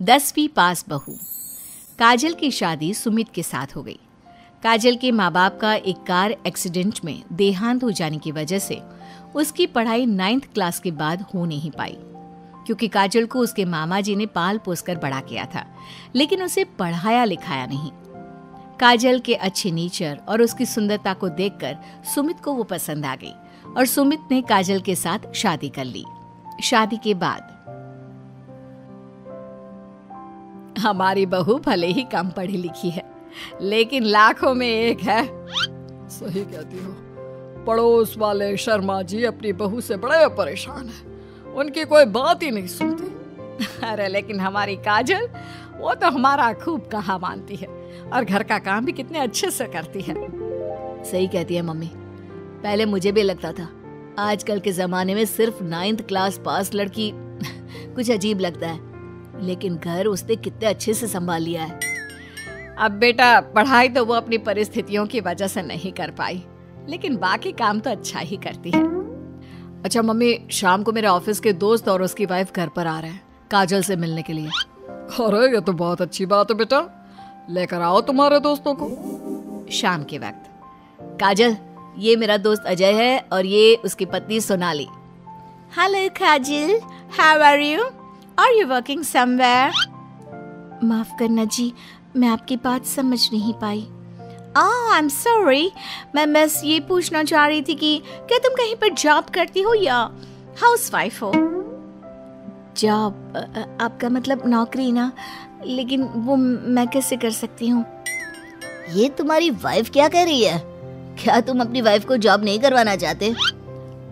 10वीं पास बहू। काजल की शादी सुमित के साथ हो गई। काजल के माँ बाप का एक कार एक्सीडेंट में देहांत हो जाने की वजह से उसकी पढ़ाई 9th क्लास के बाद हो नहीं पाई, क्योंकि काजल को उसके मामा जी ने पाल पोस कर बड़ा किया था, लेकिन उसे पढ़ाया लिखाया नहीं। काजल के अच्छे नेचर और उसकी सुंदरता को देखकर सुमित को वो पसंद आ गई और सुमित ने काजल के साथ शादी कर ली। शादी के बाद हमारी बहू भले ही कम पढ़ी लिखी है, लेकिन लाखों में एक है। सही कहती हो। पड़ोस वाले शर्मा जी अपनी बहू से बड़े परेशान हैं। उनकी कोई बात ही नहीं सुनती। अरे लेकिन हमारी काजल, वो तो हमारा खूब कहा मानती है और घर का काम भी कितने अच्छे से करती है। सही कहती है मम्मी। पहले मुझे भी लगता था आजकल के जमाने में सिर्फ 9th क्लास पास लड़की कुछ अजीब लगता है, लेकिन घर उसने कितने अच्छे से संभाल लिया है। अब बेटा, पढ़ाई तो वो अपनी परिस्थितियों की वजह से नहीं कर पाई, लेकिन बाकी काम तो अच्छा ही करती है। अच्छा मम्मी, शाम को मेरे ऑफिस के दोस्त और उसकी वाइफ घर पर आ रहे हैं काजल से मिलने के लिए। अरे ये तो बहुत अच्छी बात है बेटा, लेकर आओ तुम्हारे दोस्तों को। शाम के वक्त काजल, ये मेरा दोस्त अजय है और ये उसकी पत्नी Sonali. Hello Kajal, how are you? Are you working somewhere? माफ करना जी, मैं आपकी बात समझ नहीं पाई। आई एम सॉरी, मैं बस ये पूछना चाह रही थी कि क्या तुम कहीं पर जॉब करती हो या हाउसवाइफ हो? जॉब? आपका मतलब नौकरी ना, लेकिन वो मैं कैसे कर सकती हूँ? ये तुम्हारी वाइफ क्या कह रही है? क्या तुम अपनी वाइफ को जॉब नहीं करवाना चाहते?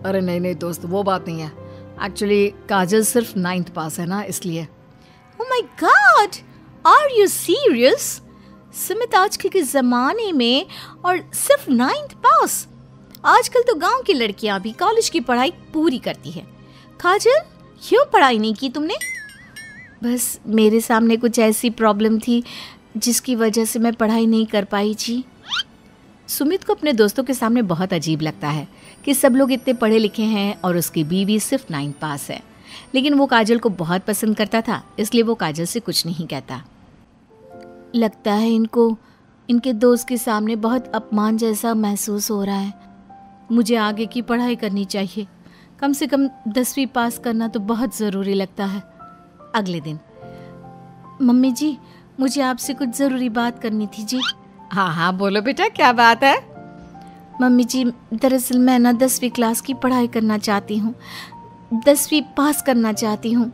अरे नहीं दोस्त, वो बात नहीं है। एक्चुअली काजल सिर्फ 9th पास है ना, इसलिए। Oh my god, are you serious? Sumit, आजकल के जमाने में और सिर्फ 9th पास? आजकल तो गांव की लड़कियां भी कॉलेज की पढ़ाई पूरी करती है। काजल, क्यों पढ़ाई नहीं की तुमने? बस मेरे सामने कुछ ऐसी प्रॉब्लम थी जिसकी वजह से मैं पढ़ाई नहीं कर पाई जी। सुमित को अपने दोस्तों के सामने बहुत अजीब लगता है कि सब लोग इतने पढ़े लिखे हैं और उसकी बीवी सिर्फ 9th पास है, लेकिन वो काजल को बहुत पसंद करता था, इसलिए वो काजल से कुछ नहीं कहता। लगता है इनको इनके दोस्त के सामने बहुत अपमान जैसा महसूस हो रहा है। मुझे आगे की पढ़ाई करनी चाहिए, कम से कम 10वीं पास करना तो बहुत ज़रूरी लगता है। अगले दिन, मम्मी जी, मुझे आपसे कुछ ज़रूरी बात करनी थी जी। हाँ बोलो बेटा, क्या बात है? मम्मी जी, दरअसल मैं ना 10वीं क्लास की पढ़ाई करना चाहती हूँ, 10वीं पास करना चाहती हूँ।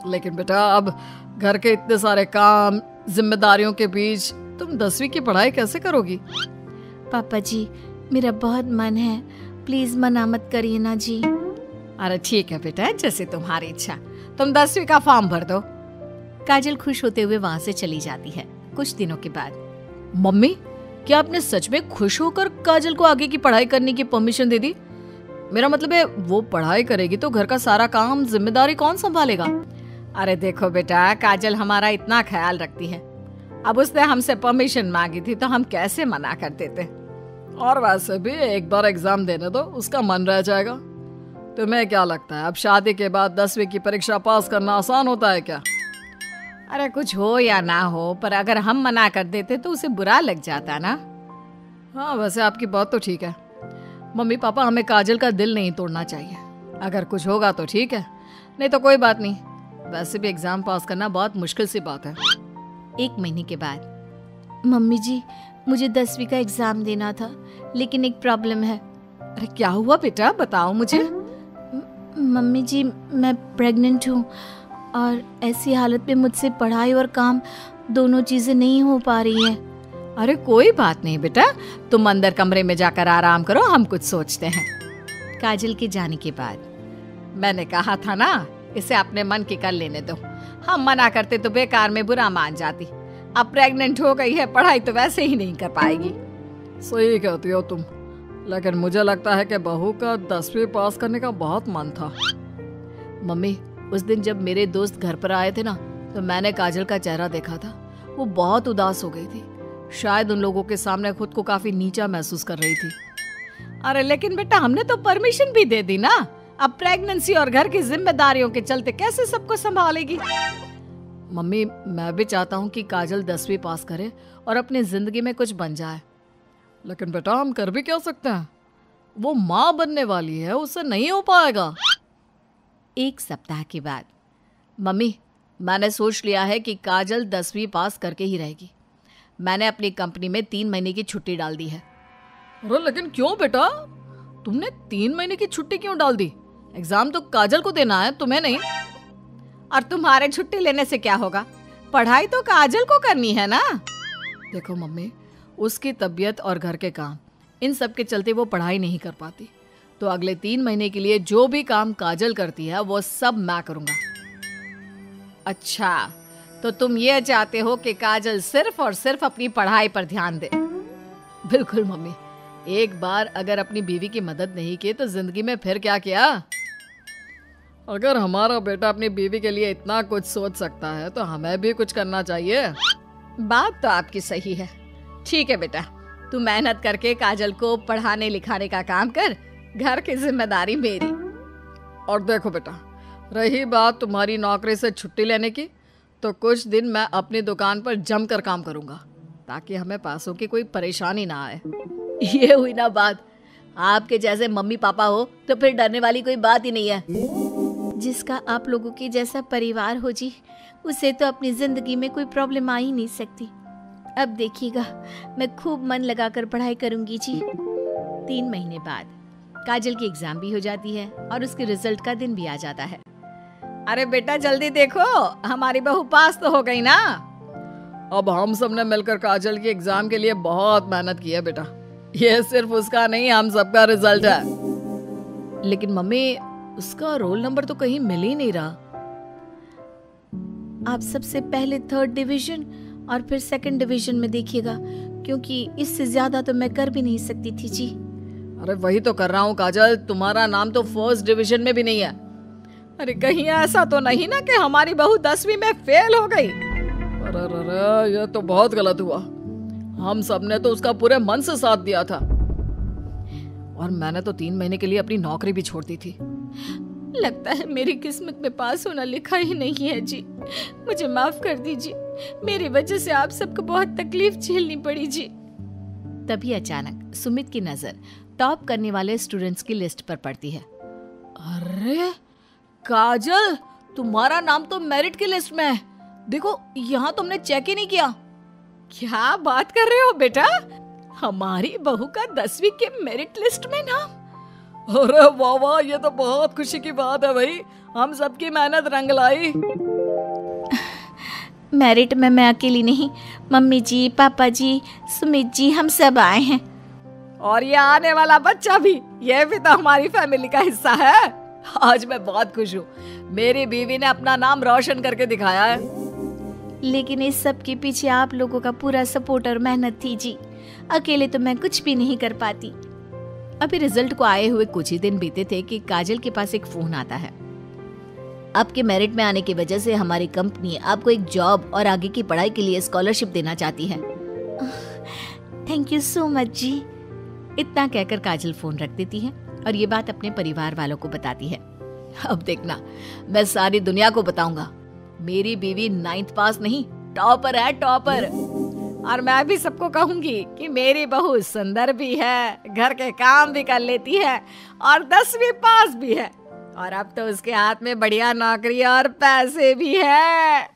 लेकिन बेटा, अब घर के इतने सारे काम, जिम्मेदारियों के बीच तुम 10वीं की पढ़ाई कैसे करोगी? पापा जी, मेरा बहुत मन है, प्लीज मना मत करिए ना जी। अरे ठीक है बेटा, जैसे तुम्हारी इच्छा, तुम 10वीं का फॉर्म भर दो। काजल खुश होते हुए वहां से चली जाती है। कुछ दिनों के बाद, मम्मी, क्या आपने सच में खुश होकर काजल को आगे की पढ़ाई करने की परमिशन दे दी? मेरा मतलब है, वो पढ़ाई करेगी तो घर का सारा काम, जिम्मेदारी कौन संभालेगा? अरे देखो बेटा, काजल हमारा इतना ख्याल रखती है, अब उसने हमसे परमिशन मांगी थी तो हम कैसे मना कर देते। और वैसे भी एक बार एग्जाम देने दो, उसका मन रह जाएगा। तुम्हें क्या लगता है, अब शादी के बाद 10वीं की परीक्षा पास करना आसान होता है क्या? अरे कुछ हो या ना हो, पर अगर हम मना कर देते तो उसे बुरा लग जाता ना। हाँ, वैसे आपकी बात तो ठीक है। मम्मी पापा, हमें काजल का दिल नहीं तोड़ना चाहिए। अगर कुछ होगा तो ठीक है, नहीं तो कोई बात नहीं। वैसे भी एग्जाम पास करना बहुत मुश्किल सी बात है। 1 महीने के बाद, मम्मी जी, मुझे 10वीं का एग्जाम देना था, लेकिन एक प्रॉब्लम है। अरे क्या हुआ बेटा, बताओ मुझे। मम्मी जी, मैं प्रेग्नेंट हूँ और ऐसी हालत में मुझसे पढ़ाई और काम दोनों चीजें नहीं हो पा रही है। अरे कोई बात नहीं बेटा, तुम अंदर कमरे में जाकर आराम करो, हम कुछ सोचते हैं। काजल के जाने के बाद, मैंने कहा था ना, इसे अपने मन की कर लेने दो। हम मना करते तो बेकार में बुरा मान जाती। अब प्रेग्नेंट हो गई है, पढ़ाई तो वैसे ही नहीं कर पाएगी। सही कहती हो तुम, लेकिन मुझे लगता है कि बहू का 10वीं पास करने का बहुत मन था। मम्मी, उस दिन जब मेरे दोस्त घर पर आए थे ना, तो मैंने काजल का चेहरा देखा था। वो बहुत उदास हो गई थी, शायद उन लोगों के सामने खुद को काफी नीचा महसूस कर रही थी। अरे लेकिन बेटा, हमने तो परमिशन भी दे दी ना, अब प्रेगनेंसी और घर की जिम्मेदारियों के चलते कैसे सबको संभालेगी? मम्मी, मैं भी चाहता हूँ कि काजल 10वीं पास करे और अपनी जिंदगी में कुछ बन जाए, लेकिन बेटा हम कर भी क्या सकते हैं? वो माँ बनने वाली है, उससे नहीं हो पाएगा। एक सप्ताह के बाद, मम्मी मैंने सोच लिया है कि काजल 10वीं पास करके ही रहेगी। मैंने अपनी कंपनी में 3 महीने की छुट्टी डाल दी है। अरे लेकिन क्यों बेटा, तुमने 3 महीने की छुट्टी क्यों डाल दी? एग्जाम तो काजल को देना है, तुम्हें नहीं। और तुम्हारे छुट्टी लेने से क्या होगा? पढ़ाई तो काजल को करनी है ना। देखो मम्मी, उसकी तबीयत और घर के काम, इन सब के चलते वो पढ़ाई नहीं कर पाती, तो अगले 3 महीने के लिए जो भी काम काजल करती है वो सब मैं करूँगा। अच्छा, तो तुम ये चाहते हो कि काजल सिर्फ और सिर्फ अपनी पढ़ाई पर ध्यान दे? बिल्कुल मम्मी, एक बार अगर अपनी बीवी की मदद नहीं की तो जिंदगी में फिर क्या किया? अगर हमारा बेटा अपनी बीवी के लिए इतना कुछ सोच सकता है तो हमें भी कुछ करना चाहिए। बात तो आपकी सही है। ठीक है बेटा, तू मेहनत करके काजल को पढ़ाने लिखाने का काम कर, घर की जिम्मेदारी मेरी। और देखो बेटा, रही बात तुम्हारी नौकरी से छुट्टी लेने की, तो कुछ दिन मैं अपनी दुकान पर जमकर काम करूंगा ताकि हमें पैसों की कोई परेशानी ना आए। ये हुई ना बात। आपके जैसे मम्मी पापा हो तो फिर डरने वाली कोई बात ही नहीं है। जिसका आप लोगों के जैसा परिवार हो जी, उसे तो अपनी जिंदगी में कोई प्रॉब्लम आ ही नहीं सकती। अब देखिएगा, मैं खूब मन लगाकर पढ़ाई करूंगी जी। 3 महीने बाद काजल की एग्जाम भी हो जाती है और उसके रिजल्ट का दिन भी आ जाता है। अरे बेटा जल्दी देखो, हमारी बहू पास तो हो गई ना। अब हम सब ने मिलकर काजल की एग्जाम के लिए बहुत मेहनत की है बेटा। ये सिर्फ उसका नहीं, हम सबका रिजल्ट है। लेकिन मम्मी, उसका रोल नंबर तो कहीं मिल ही नहीं रहा। आप सबसे पहले 3rd डिवीजन और फिर 2nd डिवीजन में देखिएगा, क्योंकि इससे ज्यादा तो मैं कर भी नहीं सकती थी जी। अरे वही तो कर रहा हूँ काजल, तुम्हारा नाम तो 1st डिवीजन में भी नहीं है। अरे कहीं ऐसा तो नहीं ना कि हमारी बहू 10वीं में फेल हो गई? अरे ये तो बहुत गलत हुआ। हम सब ने तो उसका पूरे मन से साथ दिया था, और मैंने तो 3 महीने के लिए अपनी नौकरी भी छोड़ दी थी। लगता है मेरी किस्मत में पास होना लिखा ही नहीं है जी। मुझे माफ कर दीजिए, मेरी वजह से आप सबको बहुत तकलीफ झेलनी पड़ी जी। तभी अचानक सुमित की नजर टॉप करने वाले स्टूडेंट्स की लिस्ट पर पड़ती है। अरे काजल, तुम्हारा नाम तो मेरिट की लिस्ट में है। देखो, यहाँ तुमने चेक ही नहीं किया। क्या बात कर रहे हो बेटा? हमारी बहू का 10वीं के मेरिट लिस्ट में नाम? अरे वाह वाह, ये तो बहुत खुशी की बात है भाई। हम सबकी मेहनत रंग लाई। मेरिट में मैं अकेली नहीं, मम्मी जी, पापा जी, सुमित जी, हम सब आए हैं। और ये आने वाला बच्चा भी, ये भी तो हमारी फैमिली का हिस्सा है। आज मैं बहुत खुश हूँ, मेरी बीवी ने अपना नाम रोशन करके दिखाया है। लेकिन इस सब के पीछे आप लोगों का पूरा सपोर्ट और मेहनत थी जी। अकेले तो मैं कुछ भी नहीं कर पाती। अभी रिजल्ट को आए हुए कुछ ही दिन बीते थे कि काजल के पास एक फोन आता है। आपके मेरिट में आने की वजह से हमारी कंपनी आपको एक जॉब और आगे की पढ़ाई के लिए स्कॉलरशिप देना चाहती है। थैंक यू सो मच जी। इतना कहकर काजल फोन रख देती है और ये बात अपने परिवार वालों को बताती है। अब देखना, मैं सारी दुनिया को बताऊंगा, मेरी बीवी 9th पास नहीं, टॉपर है, टॉपर। और मैं भी सबको कहूंगी कि मेरी बहू सुंदर भी है, घर के काम भी कर लेती है और 10वीं पास भी है, और अब तो उसके हाथ में बढ़िया नौकरी और पैसे भी है।